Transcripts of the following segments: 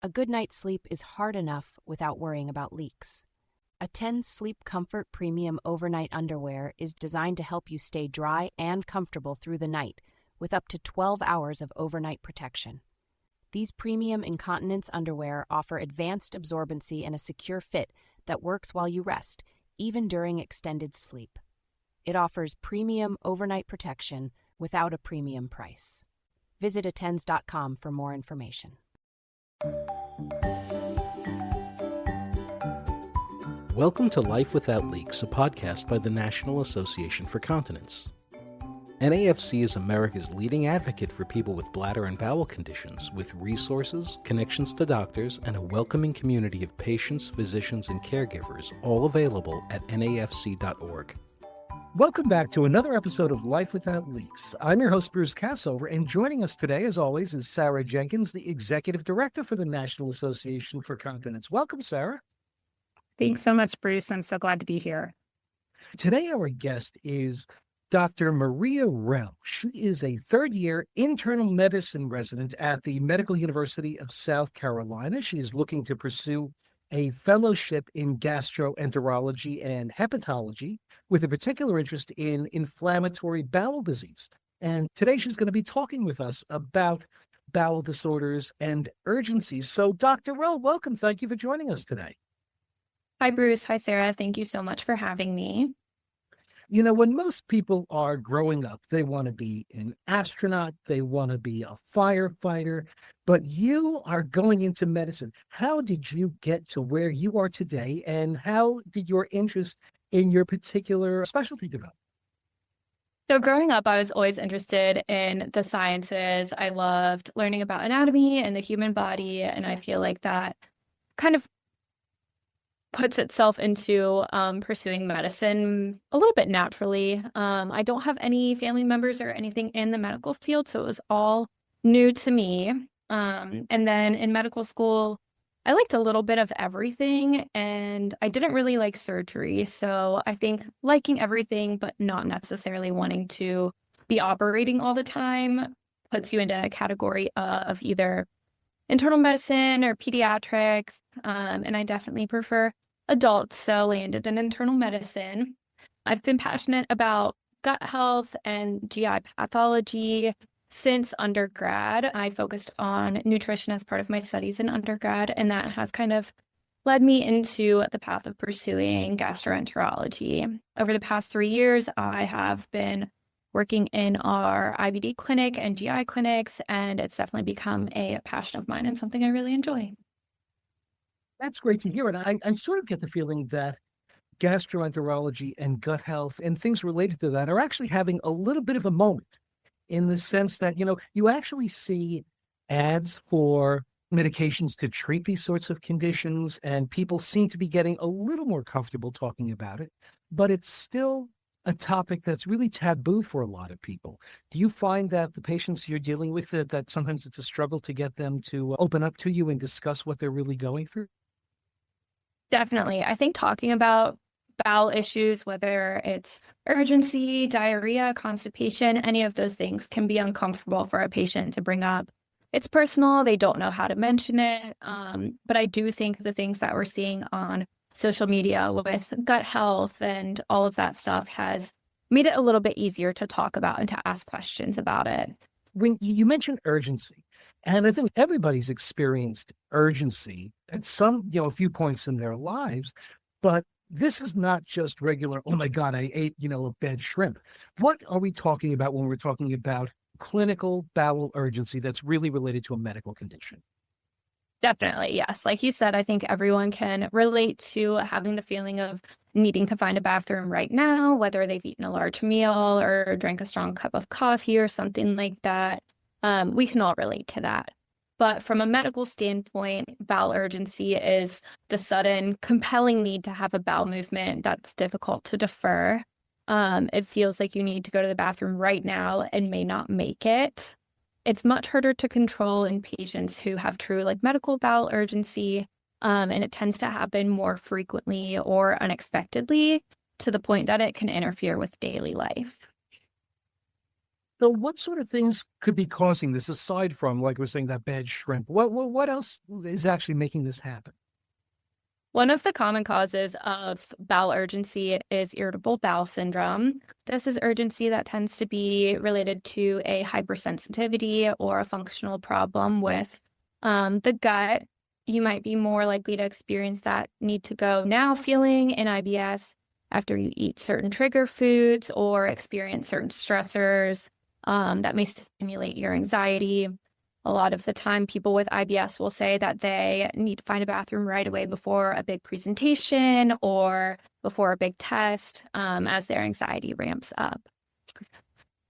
A good night's sleep is hard enough without worrying about leaks. Attend's Sleep Comfort Premium Overnight Underwear is designed to help you stay dry and comfortable through the night with up to 12 hours of overnight protection. These premium incontinence underwear offer advanced absorbency and a secure fit that works while you rest, even during extended sleep. It offers premium overnight protection without a premium price. Visit attends.com for more information. Welcome to Life Without Leaks, a podcast by the National Association for Continence. NAFC is America's leading advocate for people with bladder and bowel conditions, with resources, connections to doctors, and a welcoming community of patients, physicians, and caregivers, all available at nafc.org. Welcome back to another episode of Life Without Leaks. I'm your host, Bruce Cassover, and joining us today, as always, is Sarah Jenkins, the Executive Director for the National Association for Continence. Welcome, Sarah. Thanks so much, Bruce. I'm so glad to be here. Today, our guest is Dr. Maria Roell. She is a third-year internal medicine resident at the Medical University of South Carolina. She is looking to pursue a fellowship in gastroenterology and hepatology with a particular interest in inflammatory bowel disease. And today she's going to be talking with us about bowel disorders and urgencies. So, Dr. Roell, welcome. Thank you for joining us today. Hi, Bruce. Hi, Sarah. Thank you so much for having me. You know, when most people are growing up, they want to be an astronaut, they want to be a firefighter, but you are going into medicine. How did you get to where you are today, and how did your interest in your particular specialty develop? So growing up, I was always interested in the sciences. I loved learning about anatomy and the human body, and I feel like that kind of puts itself into pursuing medicine a little bit naturally. I don't have any family members or anything in the medical field, so it was all new to me. And then in medical school, I liked a little bit of everything, and I didn't really like surgery. So I think liking everything, but not necessarily wanting to be operating all the time puts you into a category of either internal medicine or pediatrics, and I definitely prefer adults, so landed in internal medicine. I've been passionate about gut health and GI pathology since undergrad. I focused on nutrition as part of my studies in undergrad, and that has kind of led me into the path of pursuing gastroenterology. Over the past 3 years, I have been working in our IBD clinic and GI clinics, and it's definitely become a passion of mine and something I really enjoy. That's great to hear. And I sort of get the feeling that gastroenterology and gut health and things related to that are actually having a little bit of a moment, in the sense that, you know, you actually see ads for medications to treat these sorts of conditions, and people seem to be getting a little more comfortable talking about it, but it's still a topic that's really taboo for a lot of people. Do you find that the patients you're dealing with, that sometimes it's a struggle to get them to open up to you and discuss what they're really going through? Definitely. I think talking about bowel issues, whether it's urgency, diarrhea, constipation, any of those things can be uncomfortable for a patient to bring up. It's personal. They don't know how to mention it. But I do think the things that we're seeing on social media with gut health and all of that stuff has made it a little bit easier to talk about and to ask questions about it. When you mentioned urgency, and I think everybody's experienced urgency at some, a few points in their lives, but this is not just regular, oh my God, I ate, a bad shrimp. What are we talking about when we're talking about clinical bowel urgency that's really related to a medical condition? Definitely, yes. Like you said, I think everyone can relate to having the feeling of needing to find a bathroom right now, whether they've eaten a large meal or drank a strong cup of coffee or something like that. We can all relate to that. But from a medical standpoint, bowel urgency is the sudden, compelling need to have a bowel movement that's difficult to defer. It feels like you need to go to the bathroom right now and may not make it. It's much harder to control in patients who have true medical bowel urgency, and it tends to happen more frequently or unexpectedly to the point that it can interfere with daily life. So what sort of things could be causing this aside from, like we're saying, that bad shrimp? What else is actually making this happen? One of the common causes of bowel urgency is irritable bowel syndrome. This is urgency that tends to be related to a hypersensitivity or a functional problem with the gut. You might be more likely to experience that need to go now feeling in IBS after you eat certain trigger foods or experience certain stressors that may stimulate your anxiety. A lot of the time, people with IBS will say that they need to find a bathroom right away before a big presentation or before a big test as their anxiety ramps up.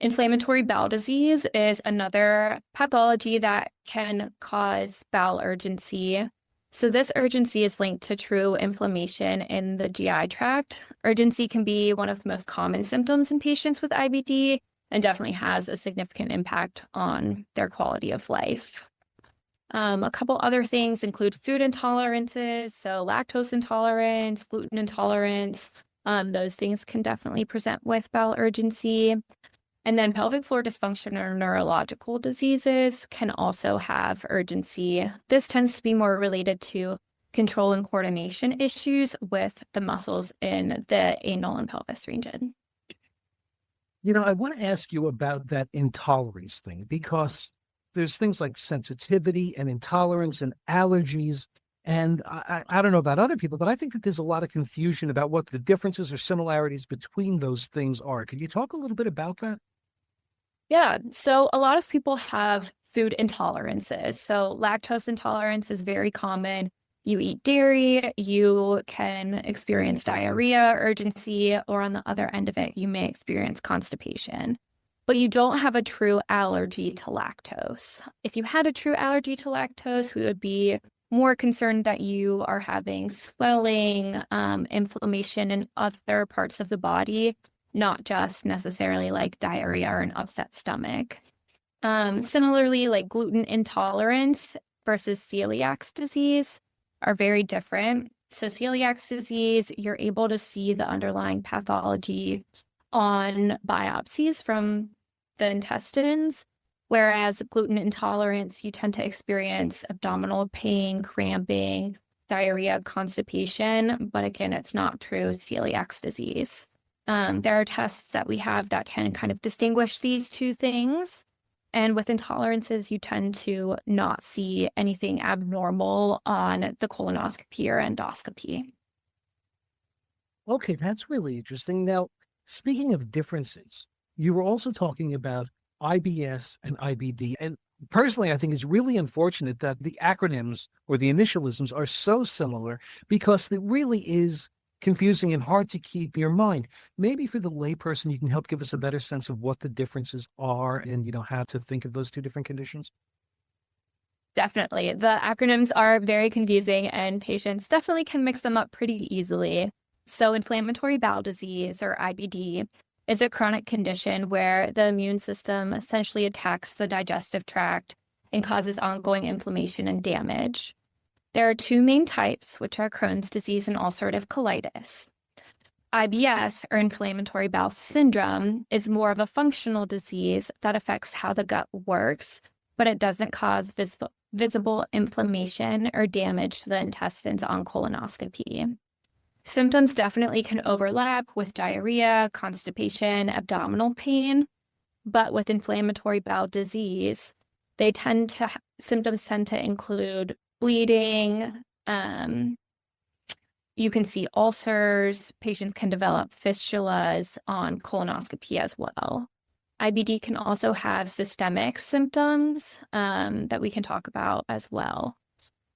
Inflammatory bowel disease is another pathology that can cause bowel urgency. So this urgency is linked to true inflammation in the GI tract. Urgency can be one of the most common symptoms in patients with IBD, and definitely has a significant impact on their quality of life. A couple other things include food intolerances, so lactose intolerance, gluten intolerance. Those things can definitely present with bowel urgency. And then pelvic floor dysfunction or neurological diseases can also have urgency. This tends to be more related to control and coordination issues with the muscles in the anal and pelvis region. I want to ask you about that intolerance thing because there's things like sensitivity and intolerance and allergies. And I don't know about other people, but I think that there's a lot of confusion about what the differences or similarities between those things are. Could you talk a little bit about that? Yeah, so a lot of people have food intolerances. So lactose intolerance is very common. You eat dairy, you can experience diarrhea, urgency, or on the other end of it, you may experience constipation. But you don't have a true allergy to lactose. If you had a true allergy to lactose, we would be more concerned that you are having swelling, inflammation in other parts of the body, not just necessarily like diarrhea or an upset stomach. Similarly, like gluten intolerance versus celiac disease are very different. So celiac disease, you're able to see the underlying pathology on biopsies from the intestines, whereas gluten intolerance, you tend to experience abdominal pain, cramping, diarrhea, constipation, but again, it's not true celiac disease. There are tests that we have that can kind of distinguish these two things. And with intolerances, you tend to not see anything abnormal on the colonoscopy or endoscopy. Okay, that's really interesting. Now, speaking of differences, you were also talking about IBS and IBD. And personally, I think it's really unfortunate that the acronyms or the initialisms are so similar because it really is confusing and hard to keep your mind. Maybe for the layperson, you can help give us a better sense of what the differences are and, how to think of those two different conditions. Definitely. The acronyms are very confusing and patients definitely can mix them up pretty easily. So inflammatory bowel disease, or IBD, is a chronic condition where the immune system essentially attacks the digestive tract and causes ongoing inflammation and damage. There are two main types, which are Crohn's disease and ulcerative colitis. IBS, or inflammatory bowel syndrome, is more of a functional disease that affects how the gut works, but it doesn't cause visible inflammation or damage to the intestines on colonoscopy. Symptoms definitely can overlap with diarrhea, constipation, abdominal pain, but with inflammatory bowel disease, symptoms tend to include bleeding. You can see ulcers. Patients can develop fistulas on colonoscopy as well. IBD can also have systemic symptoms that we can talk about as well.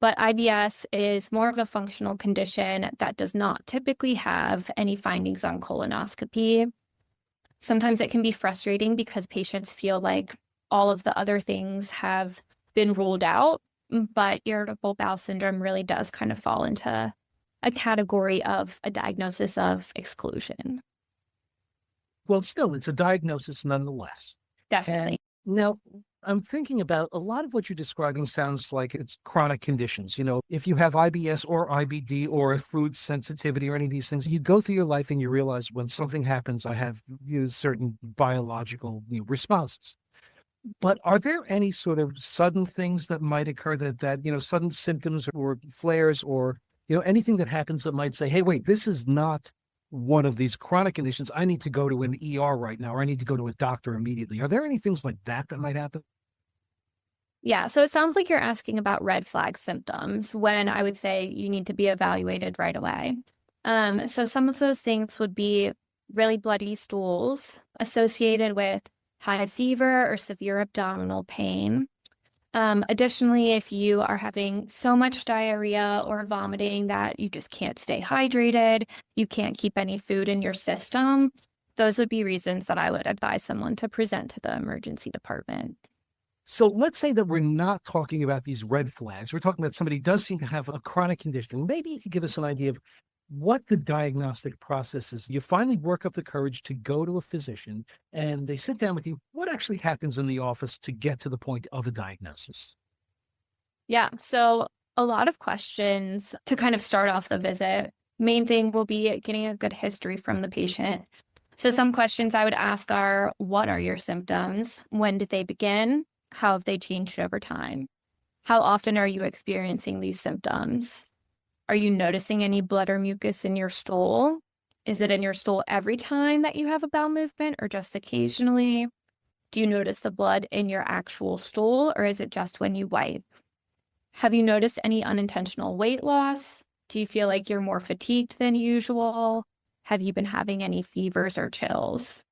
But IBS is more of a functional condition that does not typically have any findings on colonoscopy. Sometimes it can be frustrating because patients feel like all of the other things have been ruled out, but irritable bowel syndrome really does kind of fall into a category of a diagnosis of exclusion. Well, still, it's a diagnosis nonetheless. Definitely. And now, I'm thinking about a lot of what you're describing sounds like it's chronic conditions. If you have IBS or IBD or a food sensitivity or any of these things, you go through your life and you realize when something happens, I have used certain biological responses. But are there any sort of sudden things that might occur that sudden symptoms or flares or, anything that happens that might say, hey, wait, this is not one of these chronic conditions. I need to go to an ER right now, or I need to go to a doctor immediately. Are there any things like that might happen? Yeah, so it sounds like you're asking about red flag symptoms when I would say you need to be evaluated right away. So some of those things would be really bloody stools associated with high fever or severe abdominal pain. Additionally, if you are having so much diarrhea or vomiting that you just can't stay hydrated, you can't keep any food in your system, those would be reasons that I would advise someone to present to the emergency department. So let's say that we're not talking about these red flags. We're talking about somebody does seem to have a chronic condition. Maybe you could give us an idea of what the diagnostic process is. You finally work up the courage to go to a physician and they sit down with you. What actually happens in the office to get to the point of a diagnosis? Yeah, so a lot of questions to kind of start off the visit. Main thing will be getting a good history from the patient. So some questions I would ask are, what are your symptoms? When did they begin? How have they changed over time? How often are you experiencing these symptoms? Are you noticing any blood or mucus in your stool? Is it in your stool every time that you have a bowel movement or just occasionally? Do you notice the blood in your actual stool or is it just when you wipe? Have you noticed any unintentional weight loss? Do you feel like you're more fatigued than usual? Have you been having any fevers or chills?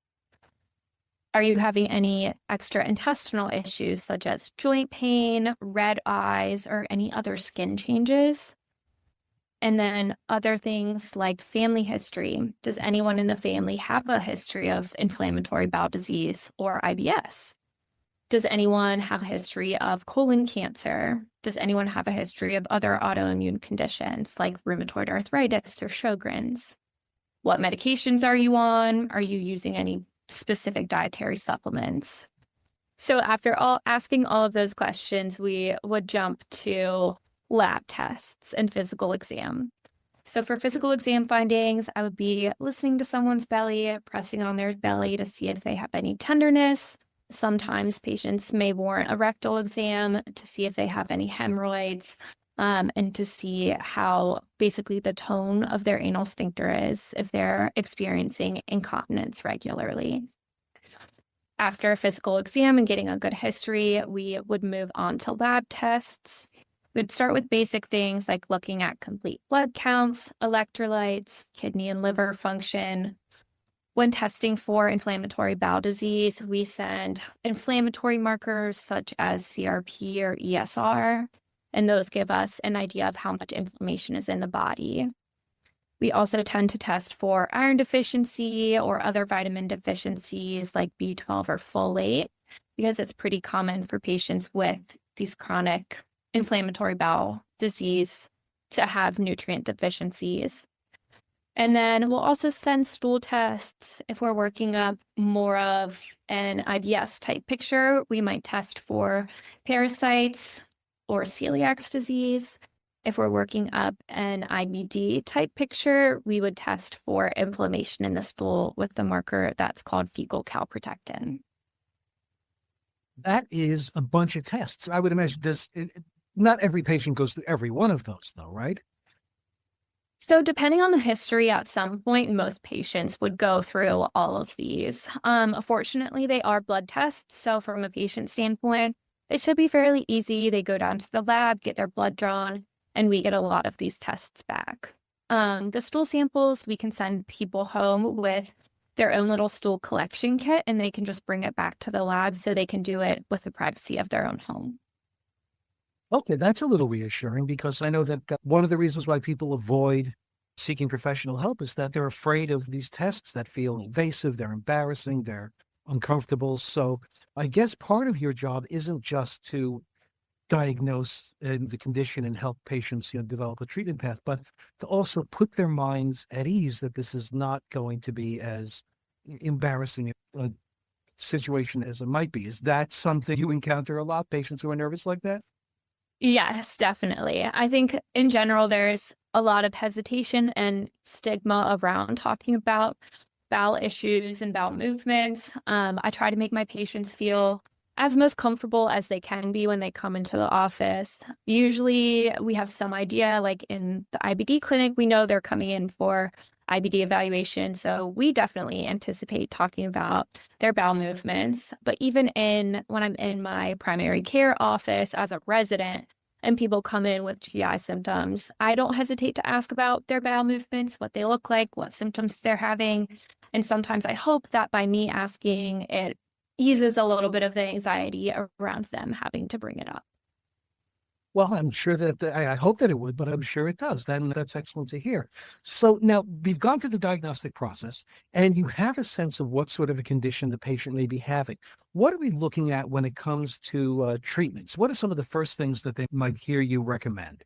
Are you having any extra intestinal issues such as joint pain, red eyes, or any other skin changes? And then other things like family history. Does anyone in the family have a history of inflammatory bowel disease or IBS? Does anyone have a history of colon cancer? Does anyone have a history of other autoimmune conditions like rheumatoid arthritis or Sjogren's? What medications are you on? Are you using any specific dietary supplements? So after asking all of those questions, we would jump to lab tests and physical exam. So for physical exam findings, I would be listening to someone's belly, pressing on their belly to see if they have any tenderness. Sometimes patients may warrant a rectal exam to see if they have any hemorrhoids, and to see how basically the tone of their anal sphincter is if they're experiencing incontinence regularly. After a physical exam and getting a good history, we would move on to lab tests. We'd start with basic things like looking at complete blood counts, electrolytes, kidney and liver function. When testing for inflammatory bowel disease, we send inflammatory markers such as CRP or ESR, and those give us an idea of how much inflammation is in the body. We also tend to test for iron deficiency or other vitamin deficiencies like B12 or folate, because it's pretty common for patients with these chronic inflammatory bowel disease to have nutrient deficiencies. And then we'll also send stool tests. If we're working up more of an IBS type picture, we might test for parasites or celiac disease. If we're working up an IBD type picture, we would test for inflammation in the stool with the marker that's called fecal calprotectin. That is a bunch of tests. I would imagine not every patient goes through every one of those, though, right? So depending on the history, at some point, most patients would go through all of these. Fortunately, they are blood tests. So from a patient standpoint, it should be fairly easy. They go down to the lab, get their blood drawn, and we get a lot of these tests back. The stool samples, we can send people home with their own little stool collection kit, and they can just bring it back to the lab so they can do it with the privacy of their own home. Okay, that's a little reassuring because I know that one of the reasons why people avoid seeking professional help is that they're afraid of these tests that feel invasive, they're embarrassing, they're uncomfortable. So I guess part of your job isn't just to diagnose the condition and help patients develop a treatment path, but to also put their minds at ease that this is not going to be as embarrassing situation as it might be. Is that something you encounter a lot, patients who are nervous like that? Yes, definitely. I think in general, there's a lot of hesitation and stigma around talking about bowel issues and bowel movements. I try to make my patients feel as most comfortable as they can be when they come into the office. Usually we have some idea, like in the IBD clinic, we know they're coming in for IBD evaluation. So we definitely anticipate talking about their bowel movements. But even when I'm in my primary care office as a resident and people come in with GI symptoms, I don't hesitate to ask about their bowel movements, what they look like, what symptoms they're having. And sometimes I hope that by me asking, it eases a little bit of the anxiety around them having to bring it up. Well, I'm sure that I hope that it would, but I'm sure it does. Then that's excellent to hear. So now we've gone through the diagnostic process and you have a sense of what sort of a condition the patient may be having. What are we looking at when it comes to treatments? What are some of the first things that they might hear you recommend?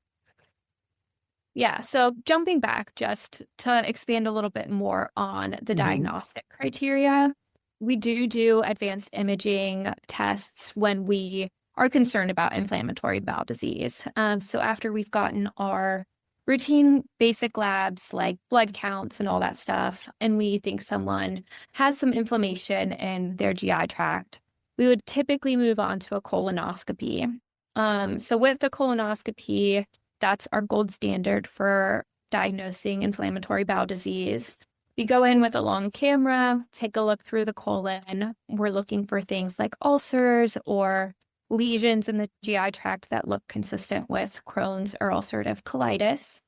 Yeah, so jumping back just to expand a little bit more on the diagnostic criteria, we do advanced imaging tests when we are concerned about inflammatory bowel disease. So after we've gotten our routine basic labs like blood counts and all that stuff, and we think someone has some inflammation in their GI tract, we would typically move on to a colonoscopy. So with the colonoscopy, that's our gold standard for diagnosing inflammatory bowel disease. We go in with a long camera, take a look through the colon. We're looking for things like ulcers or lesions in the GI tract that look consistent with Crohn's or ulcerative colitis.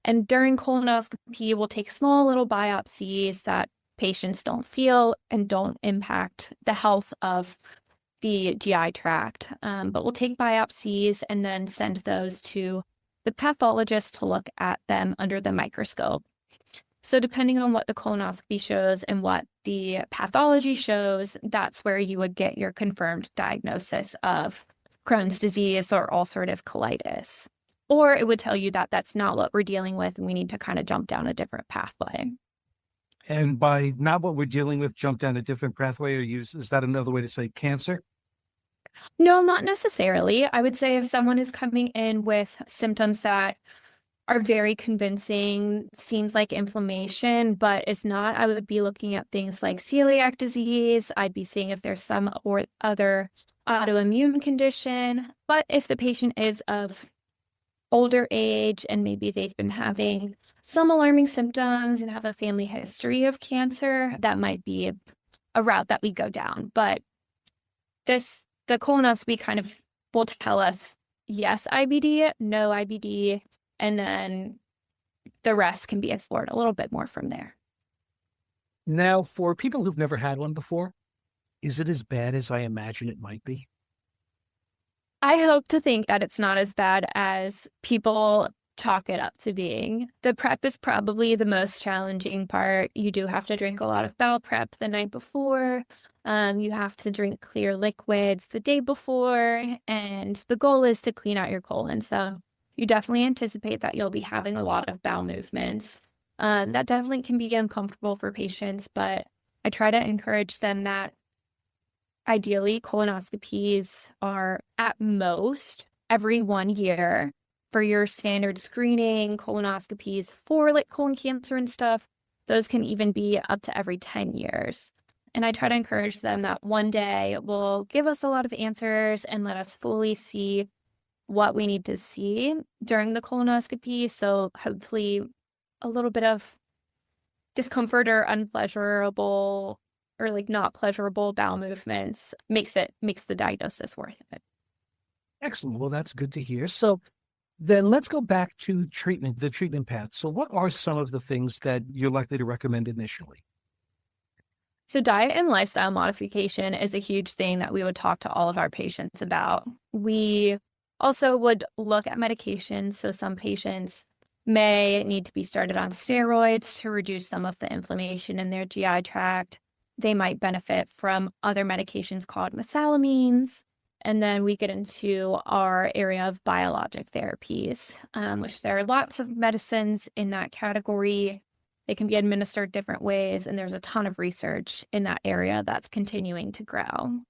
And during colonoscopy, we'll take small little biopsies that patients don't feel and don't impact the health of the GI tract. But we'll take biopsies and then send those to the pathologist to look at them under the microscope. So depending on what the colonoscopy shows and what the pathology shows, that's where you would get your confirmed diagnosis of Crohn's disease or ulcerative colitis. Or it would tell you that that's not what we're dealing with and we need to kind of jump down a different pathway. And by not what we're dealing with, jump down a different pathway, or is that another way to say cancer? No, not necessarily. I would say if someone is coming in with symptoms that are very convincing, seems like inflammation, but it's not, I would be looking at things like celiac disease. I'd be seeing if there's some or other autoimmune condition. But if the patient is of older age and maybe they've been having some alarming symptoms and have a family history of cancer, that might be a route that we go down. But the colonoscopy kind of will tell us yes IBD, no IBD, and then the rest can be explored a little bit more from there. Now, for people who've never had one before, is it as bad as I imagine it might be? I hope to think that it's not as bad as people chalk it up to being. The prep is probably the most challenging part. You do have to drink a lot of bowel prep the night before. You have to drink clear liquids the day before, and the goal is to clean out your colon. So you definitely anticipate that you'll be having a lot of bowel movements. That definitely can be uncomfortable for patients, but I try to encourage them that ideally colonoscopies are at most every 1 year. For your standard screening, colonoscopies for like colon cancer and stuff, those can even be up to every 10 years. And I try to encourage them that one day will give us a lot of answers and let us fully see what we need to see during the colonoscopy. So hopefully a little bit of discomfort or unpleasurable or like not pleasurable bowel movements makes the diagnosis worth it. Excellent. Well, that's good to hear. So then let's go back to treatment, the treatment path. So what are some of the things that you're likely to recommend initially? So diet and lifestyle modification is a huge thing that we would talk to all of our patients about. We also would look at medications. So some patients may need to be started on steroids to reduce some of the inflammation in their GI tract. They might benefit from other medications called mesalamines. And then we get into our area of biologic therapies, which there are lots of medicines in that category. They can be administered different ways, and there's a ton of research in that area that's continuing to grow.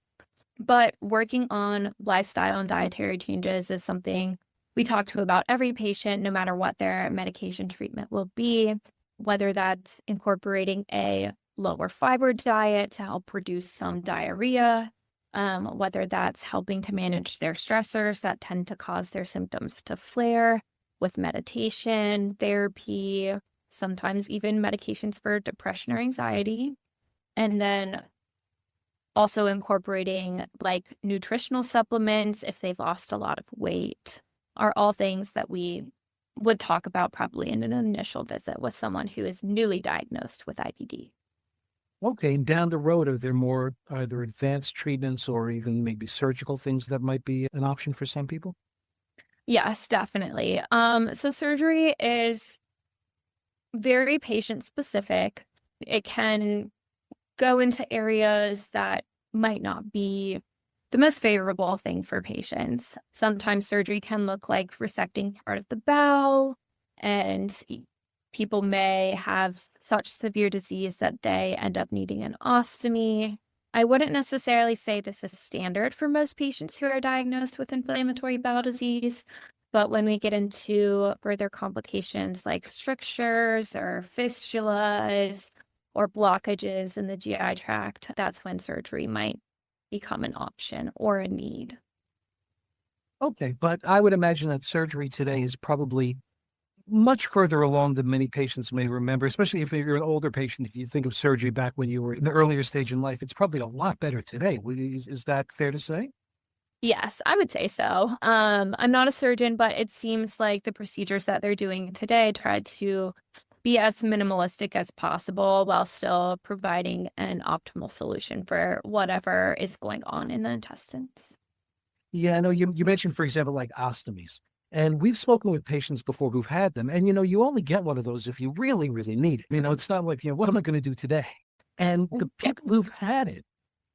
But working on lifestyle and dietary changes is something we talk to about every patient, no matter what their medication treatment will be, whether that's incorporating a lower fiber diet to help reduce some diarrhea, whether that's helping to manage their stressors that tend to cause their symptoms to flare with meditation, therapy, sometimes even medications for depression or anxiety. And then also incorporating like nutritional supplements if they've lost a lot of weight are all things that we would talk about probably in an initial visit with someone who is newly diagnosed with IBD. Okay, down the road, are there more either advanced treatments or even maybe surgical things that might be an option for some people? Yes, definitely. So surgery is very patient specific. It can go into areas that might not be the most favorable thing for patients. Sometimes surgery can look like resecting part of the bowel, and people may have such severe disease that they end up needing an ostomy. I wouldn't necessarily say this is standard for most patients who are diagnosed with inflammatory bowel disease, but when we get into further complications like strictures or fistulas or blockages in the GI tract, that's when surgery might become an option or a need. Okay, but I would imagine that surgery today is probably much further along than many patients may remember, especially if you're an older patient. If you think of surgery back when you were in the earlier stage in life, it's probably a lot better today. Is that fair to say? Yes, I would say so. I'm not a surgeon, but it seems like the procedures that they're doing today try to be as minimalistic as possible while still providing an optimal solution for whatever is going on in the intestines. Yeah, I know you mentioned, for example, like ostomies. And we've spoken with patients before who've had them. And, you only get one of those if you really, really need it. It's not like, what am I going to do today? And the people who've had it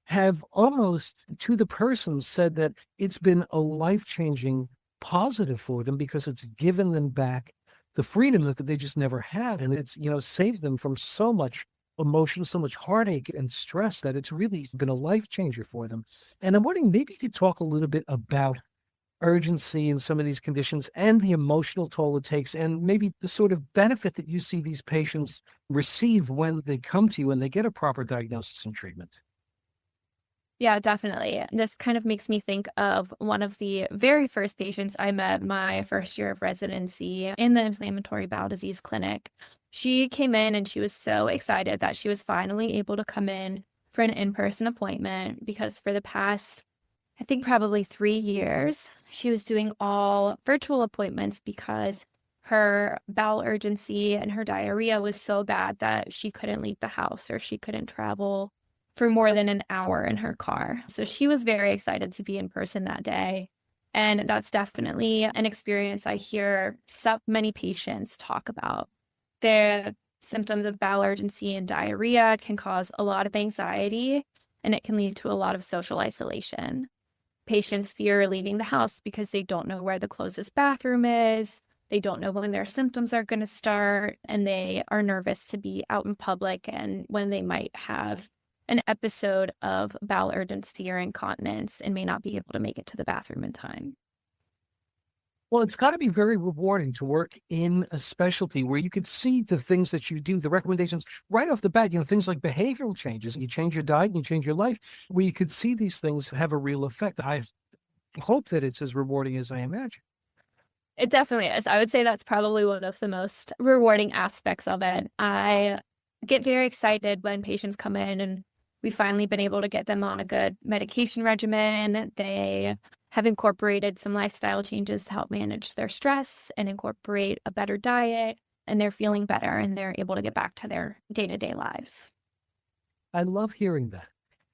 have almost to the person said that it's been a life-changing positive for them because it's given them back the freedom that they just never had. And it's, saved them from so much emotion, so much heartache and stress that it's really been a life changer for them. And I'm wondering, maybe you could talk a little bit about urgency in some of these conditions and the emotional toll it takes, and maybe the sort of benefit that you see these patients receive when they come to you and they get a proper diagnosis and treatment. Yeah, definitely. This kind of makes me think of one of the very first patients I met my first year of residency in the inflammatory bowel disease clinic. She came in and she was so excited that she was finally able to come in for an in-person appointment because for the past, I think probably 3 years, she was doing all virtual appointments because her bowel urgency and her diarrhea was so bad that she couldn't leave the house or she couldn't travel for more than an hour in her car. So she was very excited to be in person that day. And that's definitely an experience I hear so many patients talk about. The symptoms of bowel urgency and diarrhea can cause a lot of anxiety, and it can lead to a lot of social isolation. Patients fear leaving the house because they don't know where the closest bathroom is. They don't know when their symptoms are going to start, and they are nervous to be out in public and when they might have an episode of bowel urgency or incontinence and may not be able to make it to the bathroom in time. Well, it's got to be very rewarding to work in a specialty where you can see the things that you do, the recommendations right off the bat, things like behavioral changes. You change your diet and you change your life, where you could see these things have a real effect. I hope that it's as rewarding as I imagine. It definitely is. I would say that's probably one of the most rewarding aspects of it. I get very excited when patients come in and we've finally been able to get them on a good medication regimen. They have incorporated some lifestyle changes to help manage their stress and incorporate a better diet, and they're feeling better and they're able to get back to their day-to-day lives. I love hearing that.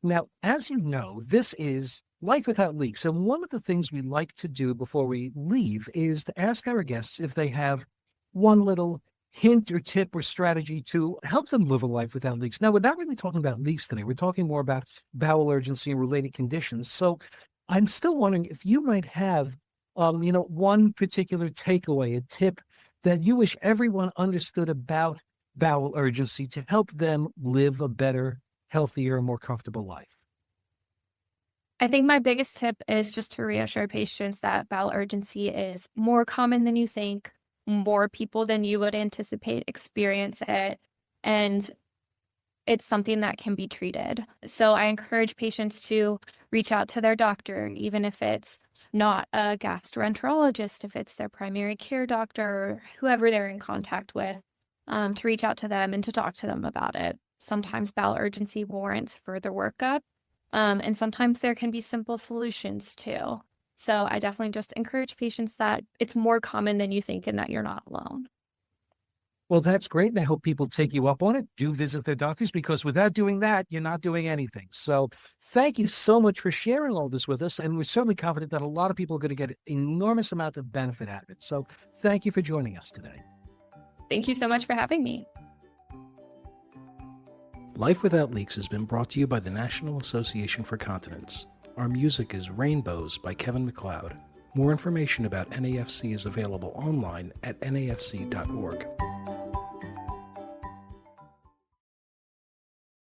Now, as you know, this is Life Without Leaks. And one of the things we like to do before we leave is to ask our guests if they have one little hint or tip or strategy to help them live a life without leaks. Now, we're not really talking about leaks today. We're talking more about bowel urgency and related conditions. So I'm still wondering if you might have, one particular takeaway, a tip that you wish everyone understood about bowel urgency to help them live a better, healthier, more comfortable life? I think my biggest tip is just to reassure patients that bowel urgency is more common than you think. More people than you would anticipate experience it. And it's something that can be treated. So I encourage patients to reach out to their doctor, even if it's not a gastroenterologist, if it's their primary care doctor, or whoever they're in contact with, to reach out to them and to talk to them about it. Sometimes bowel urgency warrants further workup, and sometimes there can be simple solutions too. So I definitely just encourage patients that it's more common than you think and that you're not alone. Well, that's great. And I hope people take you up on it. Do visit their doctors, because without doing that, you're not doing anything. So thank you so much for sharing all this with us. And we're certainly confident that a lot of people are going to get an enormous amount of benefit out of it. So thank you for joining us today. Thank you so much for having me. Life Without Leaks has been brought to you by the National Association for Continence. Our music is Rainbows by Kevin MacLeod. More information about NAFC is available online at nafc.org.